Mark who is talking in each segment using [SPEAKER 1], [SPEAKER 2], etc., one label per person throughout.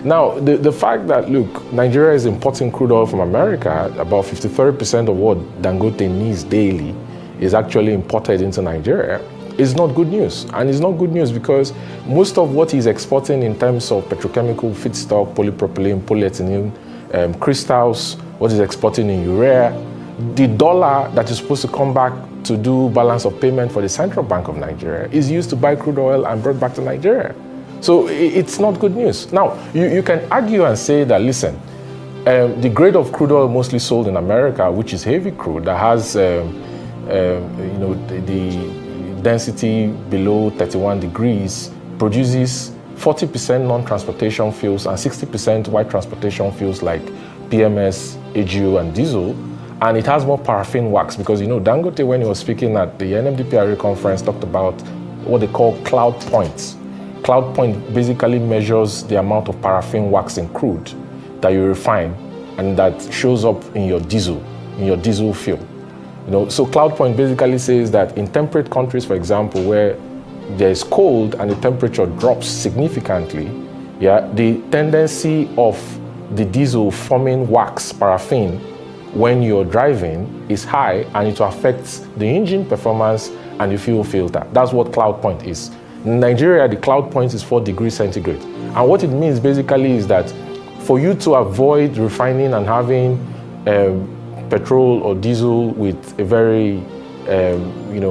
[SPEAKER 1] Now, the fact that, look, Nigeria is importing crude oil from America, about 53% of what Dangote needs daily is actually imported into Nigeria, is not good news. And it's not good news because most of what he's exporting in terms of petrochemical feedstock, polypropylene, polyethylene, crystals, what he's exporting in urea, the dollar that is supposed to come back to do balance of payment for the Central Bank of Nigeria is used to buy crude oil and brought back to Nigeria. So it's not good news. Now, you can argue and say that, listen, the grade of crude oil mostly sold in America, which is heavy crude, that has the density below 31 degrees, produces 40% non-transportation fuels and 60% white transportation fuels like PMS, AGO, and diesel. And it has more paraffin wax because, Dangote, when he was speaking at the NMDPRA conference, talked about what they call cloud points. Cloud point basically measures the amount of paraffin wax in crude that you refine and that shows up in your diesel fuel. So cloud point basically says that in temperate countries, for example, where there's cold and the temperature drops significantly, the tendency of the diesel forming wax, paraffin, when you're driving is high and it affects the engine performance and the fuel filter. That's what cloud point is. In Nigeria, the cloud point is 4 degrees centigrade. And what it means basically is that for you to avoid refining and having petrol or diesel with a very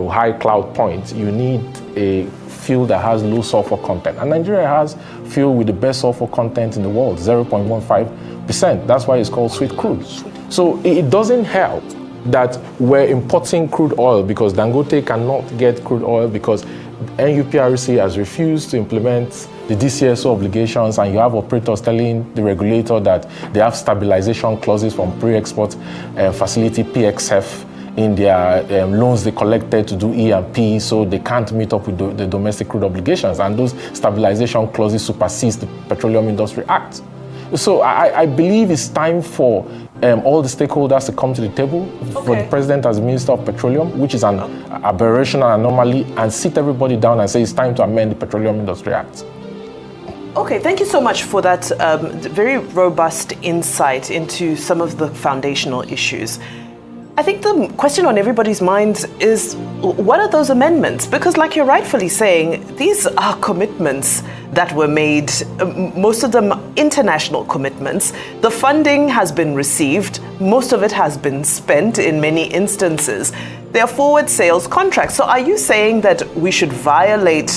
[SPEAKER 1] high cloud point, you need a fuel that has low sulfur content. And Nigeria has fuel with the best sulfur content in the world, 0.15%. That's why it's called sweet crude. So it doesn't help that we're importing crude oil because Dangote cannot get crude oil because NUPRC has refused to implement the DCSO obligations, and you have operators telling the regulator that they have stabilization clauses from pre-export facility PXF in their loans they collected to do E&P, so they can't meet up with the domestic crude obligations, and those stabilization clauses supersede the Petroleum Industry Act. So I believe it's time for all the stakeholders to come to the table, for the president as Minister of Petroleum, which is an aberration and anomaly, and sit everybody down and say it's time to amend the Petroleum Industry Act.
[SPEAKER 2] Okay, thank you so much for that very robust insight into some of the foundational issues. I think the question on everybody's minds is, what are those amendments? Because like you're rightfully saying, these are commitments that were made, most of them international commitments. The funding has been received, most of it has been spent in many instances. They are forward sales contracts. So are you saying that we should violate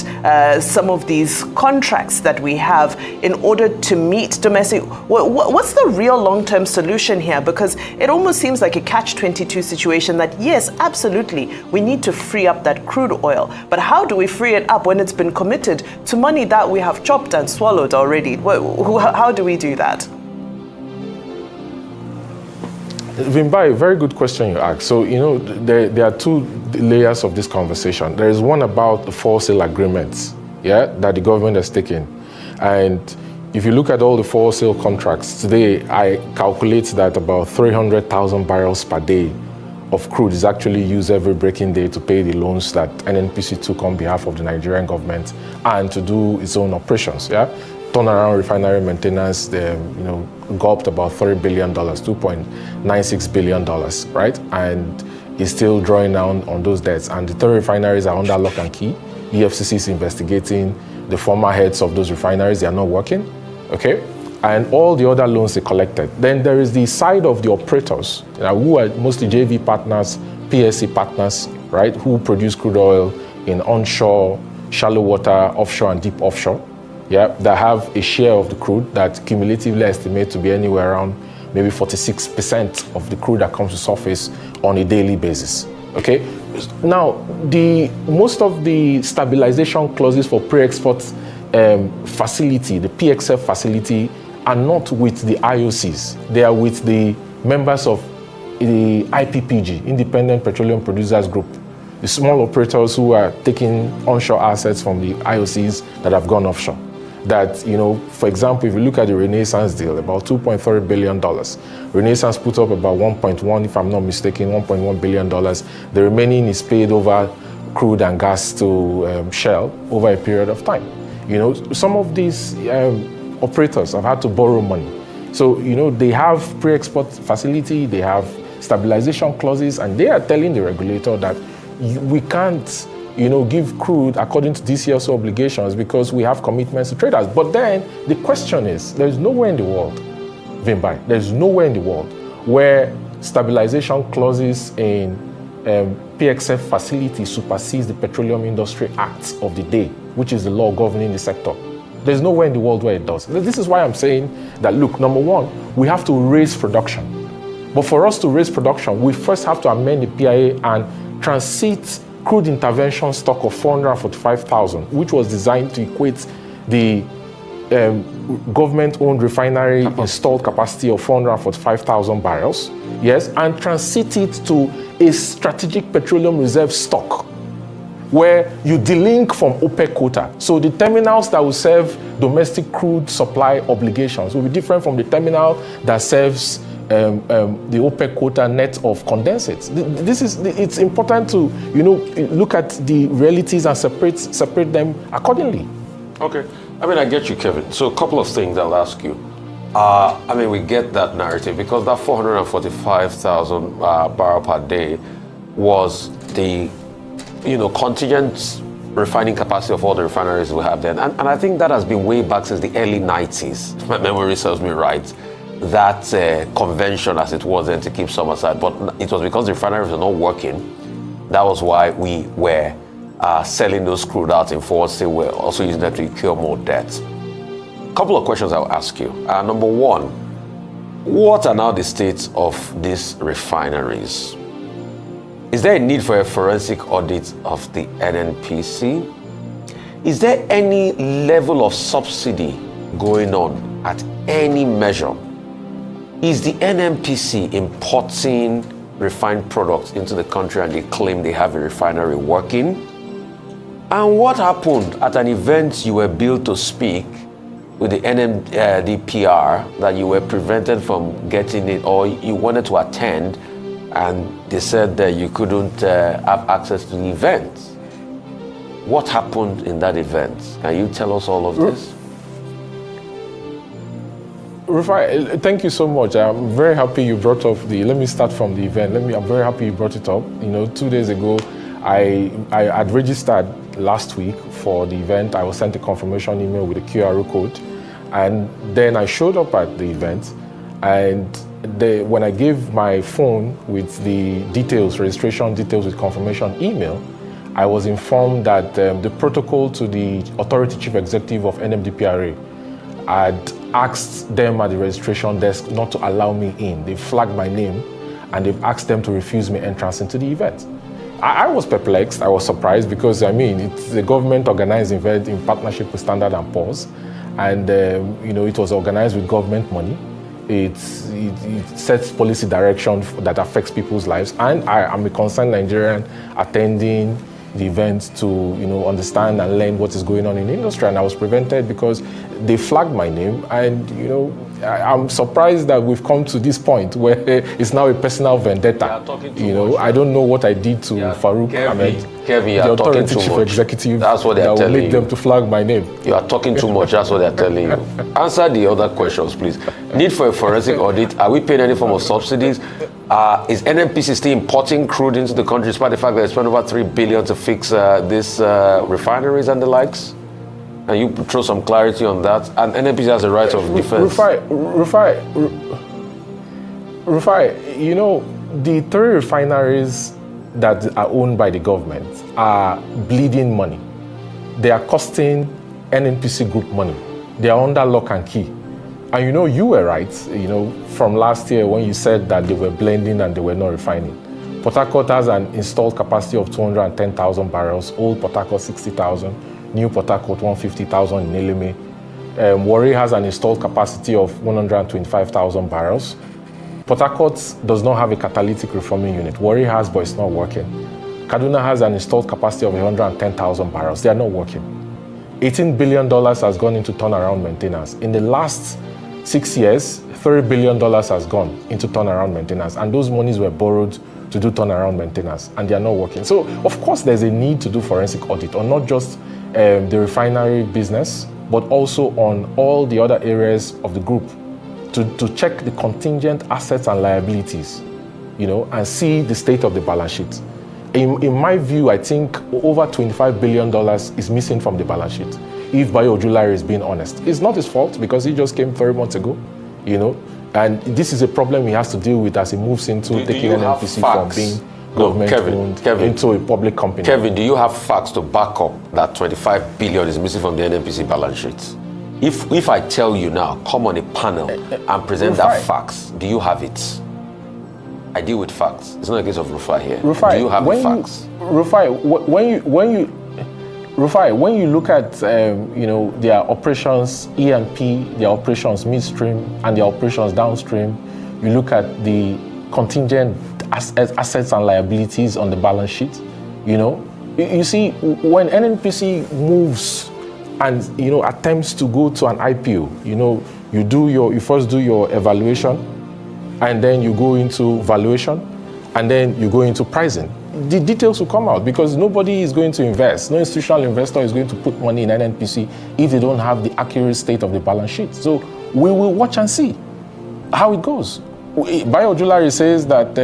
[SPEAKER 2] some of these contracts that we have in order to meet domestic? What's the real long-term solution here? Because it almost seems like a catch-22 situation that, yes, absolutely, we need to free up that crude oil. But how do we free it up when it's been committed to money that we have chopped and swallowed already? How do we do that?
[SPEAKER 1] Vimbai, very good question you asked. So, there are two layers of this conversation. There is one about the wholesale agreements, that the government has taken. And if you look at all the wholesale contracts, today I calculate that about 300,000 barrels per day of crude is actually used every breaking day to pay the loans that NNPC took on behalf of the Nigerian government and to do its own operations, turnaround refinery maintenance, go up to about $3 billion, $2.96 billion, right? And is still drawing down on those debts. And the 3 refineries are under lock and key. EFCC is investigating the former heads of those refineries. They are not working, okay? And all the other loans they collected. Then there is the side of the operators, who are mostly JV partners, PSC partners, right? Who produce crude oil in onshore, shallow water, offshore, and deep offshore. That have a share of the crude that cumulatively estimate to be anywhere around maybe 46% of the crude that comes to surface on a daily basis. Okay. Now, most of the stabilization clauses for pre-export facility, the PXF facility, are not with the IOCs. They are with the members of the IPPG, Independent Petroleum Producers Group, the small operators who are taking onshore assets from the IOCs that have gone offshore. That, for example, if you look at the Renaissance deal, about $2.3 billion. Renaissance put up about 1.1, if I'm not mistaken, $1.1 billion. The remaining is paid over crude and gas to Shell over a period of time. Some of these operators have had to borrow money. So, they have pre-export facility, they have stabilization clauses, and they are telling the regulator that we can't, give crude according to this year's obligations because we have commitments to traders. But then the question is, there's nowhere in the world, Vimbai, there's nowhere in the world where stabilization clauses in PXF facility supersedes the Petroleum Industry Act of the day, which is the law governing the sector. There's nowhere in the world where it does. This is why I'm saying that, look, number one, we have to raise production. But for us to raise production, we first have to amend the PIA and transit crude intervention stock of 445,000, which was designed to equate the government-owned refinery installed capacity of 445,000 barrels, yes, and transit it to a strategic petroleum reserve stock where you delink from OPEC quota. So the terminals that will serve domestic crude supply obligations will be different from the terminal that serves the OPEC quota net of condensates. It's important to, look at the realities and separate them accordingly.
[SPEAKER 3] Okay. I get you, Kelvin. So a couple of things I'll ask you. We get that narrative because that 445,000 barrel per day was the, contingent refining capacity of all the refineries we have then. And I think that has been way back since the early 90s, if my memory serves me right. That convention as it was then to keep some aside. But it was because the refineries were not working. That was why we were selling those crude out in forward sale. We're also using them to incur more debt. A couple of questions I'll ask you. Number one, what are now the states of these refineries? Is there a need for a forensic audit of the NNPC? Is there any level of subsidy going on at any measure? Is the NNPC importing refined products into the country and they claim they have a refinery working? And what happened at an event you were billed to speak with the NMDPR that you were prevented from getting it, or you wanted to attend and they said that you couldn't have access to the event? What happened in that event? Can you tell us all of this?
[SPEAKER 1] Rufai, thank you so much. I'm very happy you brought up let me start from the event. I'm very happy you brought it up. 2 days ago, I had registered last week for the event. I was sent a confirmation email with a QR code. And then I showed up at the event. And when I gave my phone with the details, registration details with confirmation email, I was informed that the protocol to the Authority Chief Executive of NMDPRA had asked them at the registration desk not to allow me in. They flagged my name and they've asked them to refuse me entrance into the event. I was perplexed, I was surprised because it's a government organized event in partnership with Standard & Poor's, and it was organized with government money. It sets policy direction that affects people's lives, and I am a concerned Nigerian attending the event to understand and learn what is going on in the industry, and I was prevented because they flagged my name. And I'm surprised that we've come to this point where it's now a personal vendetta. I don't know what I did to Farouk Ahmed,
[SPEAKER 3] Kelvin,
[SPEAKER 1] the Authority Chief Executive,
[SPEAKER 3] that's what
[SPEAKER 1] that will make them to flag my name.
[SPEAKER 3] You are talking too much. That's what they're telling you. Answer the other questions, please. Need for a forensic audit. Are we paying any form of subsidies? Is NNPC still importing crude into the country despite the fact that they spent over $3 billion to fix these refineries and the likes? And you throw some clarity on that. And NNPC has the right of defense.
[SPEAKER 1] Rufai, the 3 refineries that are owned by the government are bleeding money. They are costing NNPC Group money. They are under lock and key. And you were right, from last year when you said that they were blending and they were not refining. Port Harcourt has an installed capacity of 210,000 barrels, old Port Harcourt 60,000, new Port Harcourt 150,000 in Eleme. Warri has an installed capacity of 125,000 barrels. Port Harcourt does not have a catalytic reforming unit. Warri has, but it's not working. Kaduna has an installed capacity of 110,000 barrels. They are not working. $18 billion has gone into turnaround maintenance. In the last 6 years, $30 billion has gone into turnaround maintenance, and those monies were borrowed to do turnaround maintenance, and they are not working. So, of course, there's a need to do forensic audit on not just the refinery business, but also on all the other areas of the group to check the contingent assets and liabilities, and see the state of the balance sheet. In my view, I think over $25 billion is missing from the balance sheet. If Bayo Ojulari is being honest, it's not his fault because he just came 3 months ago, and this is a problem he has to deal with as he moves into taking NNPC from being government-owned into a public company.
[SPEAKER 3] Kelvin, do you have facts to back up that 25 billion is missing from the NNPC balance sheet? If I tell you now, come on a panel and present that facts, do you have it? I deal with facts. It's not a case of Rufai here.
[SPEAKER 1] Rufai,
[SPEAKER 3] do you have the facts?
[SPEAKER 1] Rufai, when you look at their operations E&P, their operations midstream, and their operations downstream, you look at the contingent assets and liabilities on the balance sheet. You see, when NNPC moves and attempts to go to an IPO, you first do your evaluation, and then you go into valuation, and then you go into pricing. The details will come out because nobody is going to invest. No institutional investor is going to put money in NNPC if they don't have the accurate state of the balance sheet. So we will watch and see how it goes. Bayo Ojulari says that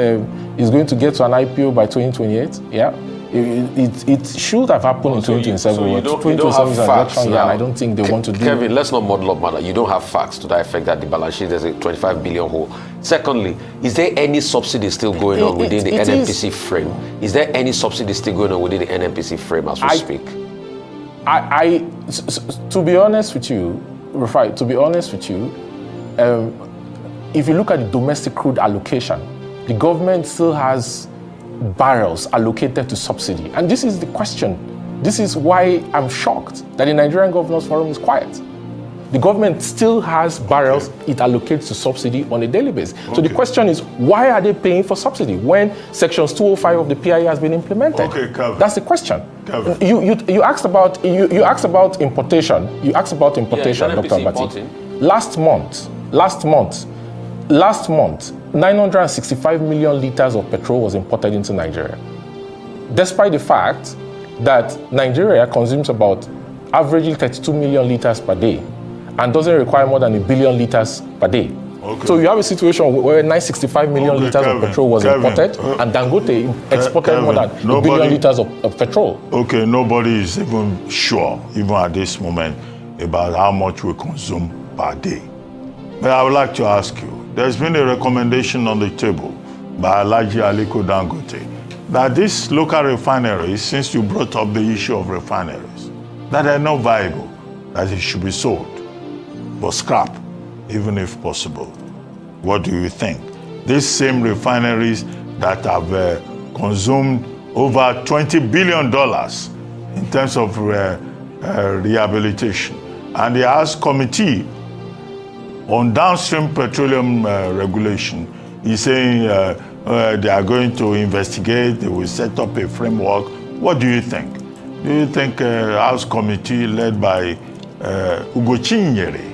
[SPEAKER 1] he's going to get to an IPO by 2028. Yeah, it should have happened in 2027. 2027 is an election year, and I don't think they want to do.
[SPEAKER 3] Kelvin, let's not muddle up matter. You don't have facts to that effect that the balance sheet there's a 25 billion hole. Secondly, is there any subsidy still going on within the NNPC frame? Is there any subsidy still going on within the NNPC frame as we speak?
[SPEAKER 1] To be honest with you, Rufai, if you look at the domestic crude allocation, the government still has barrels allocated to subsidy. And this is the question. This is why I'm shocked that the Nigerian Governors Forum is quiet. The government still has barrels it allocates to subsidy on a daily basis. So the question is, why are they paying for subsidy when Sections 205 of the PIA has been implemented?
[SPEAKER 4] Okay, Kelvin.
[SPEAKER 1] That's the question. You asked about importation. You asked about importation, Dr. Abati. Last month, 965 million liters of petrol was imported into Nigeria. Despite the fact that Nigeria consumes about averagely 32 million liters per day and doesn't require more than 1 billion liters per day. Okay. So you have a situation where 965 million liters of petrol was imported and Dangote exported more than 1 billion liters of petrol.
[SPEAKER 4] Okay, nobody is even sure, even at this moment, about how much we consume per day. But I would like to ask you, there's been a recommendation on the table by Alhaji Aliko Dangote that these local refineries, since you brought up the issue of refineries, that are not viable, that it should be sold for scrap, even if possible. What do you think? These same refineries that have consumed over $20 billion in terms of rehabilitation, and the House Committee on downstream petroleum regulation is saying they are going to investigate, they will set up a framework. What do you think? Do you think House Committee led by Ugo Chinyere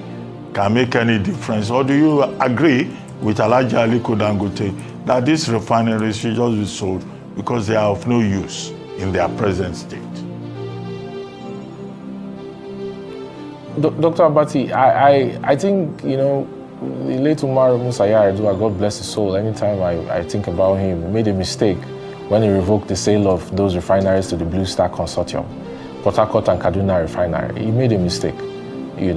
[SPEAKER 4] can make any difference? Or do you agree with Alhaji Aliko Dangote that these refineries should just be sold because they are of no use in their present state?
[SPEAKER 1] Dr. Abati, I think, the late Umar Musa Yar'Adua, God bless his soul, anytime I think about him, he made a mistake when he revoked the sale of those refineries to the Blue Star Consortium, Port Harcourt and Kaduna Refinery. He made a mistake, the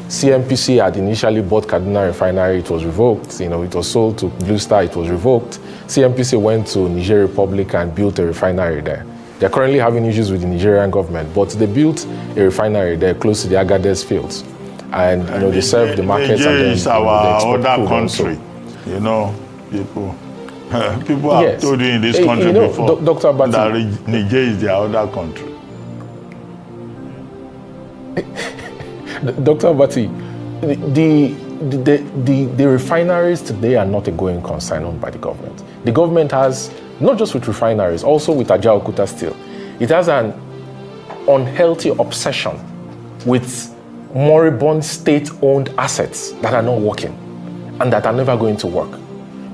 [SPEAKER 1] CNPC had initially bought Kaduna Refinery, it was revoked, it was sold to Blue Star, it was revoked. CNPC went to Niger Republic and built a refinery there. They're currently having issues with the Nigerian government, but they built a refinery there close to the Agadez fields. And they serve the markets.
[SPEAKER 4] Niger
[SPEAKER 1] and then,
[SPEAKER 4] is our other country. People have told you in this country before
[SPEAKER 1] Dr. Abati,
[SPEAKER 4] that Niger is their other country.
[SPEAKER 1] Dr. Abati, the refineries today are not a going concern owned by the government. The government has, not just with refineries, also with Ajaokuta Steel, it has an unhealthy obsession with moribund state-owned assets that are not working and that are never going to work.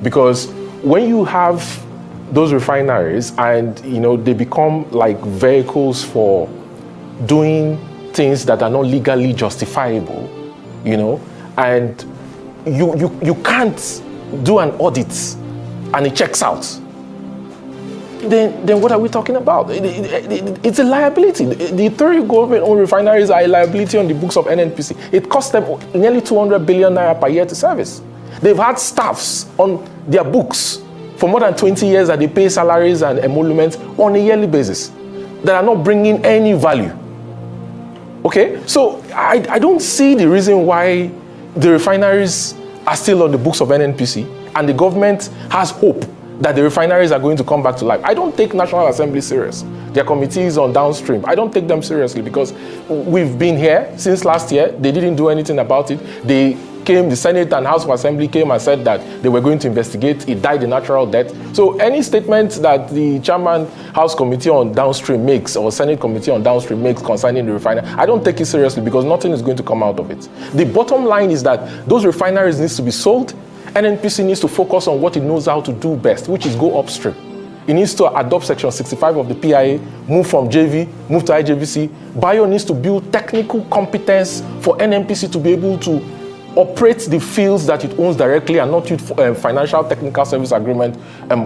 [SPEAKER 1] Because when you have those refineries and they become like vehicles for doing things that are not legally justifiable, and you can't do an audit and it checks out, then what are we talking about? It's a liability. The 3 government-owned refineries are a liability on the books of NNPC. It costs them nearly 200 billion naira per year to service. They've had staffs on their books for more than 20 years that they pay salaries and emoluments on a yearly basis that are not bringing any value. Okay, so I don't see the reason why the refineries are still on the books of NNPC and the government has hope that the refineries are going to come back to life. I don't take National Assembly serious. Their committees on downstream, I don't take them seriously because we've been here since last year. They didn't do anything about it. The Senate and House of Assembly came and said that they were going to investigate. It died a natural death. So any statement that the chairman House Committee on Downstream makes or Senate Committee on Downstream makes concerning the refinery, I don't take it seriously because nothing is going to come out of it. The bottom line is that those refineries need to be sold. NNPC needs to focus on what it knows how to do best, which is go upstream. It needs to adopt Section 65 of the PIA, move from JV, move to IJVC. Bio needs to build technical competence for NNPC to be able to operate the fields that it owns directly and not use Financial Technical Service Agreement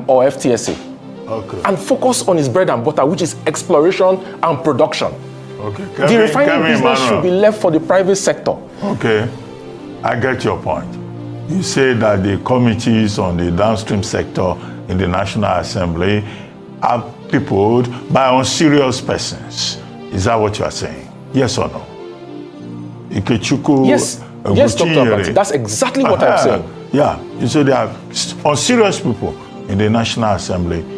[SPEAKER 1] or FTSA. Okay. And focus on its bread and butter, which is exploration and production.
[SPEAKER 4] Okay.
[SPEAKER 1] The refining business should be left for the private sector.
[SPEAKER 4] Okay, I get your point. You say that the committees on the downstream sector in the National Assembly are peopled by unserious persons. Is that what you are saying? Yes or no? Ikechukwu.
[SPEAKER 1] Yes, Dr. Abati. That's exactly what I'm saying.
[SPEAKER 4] Yeah, you say they are unserious people in the National Assembly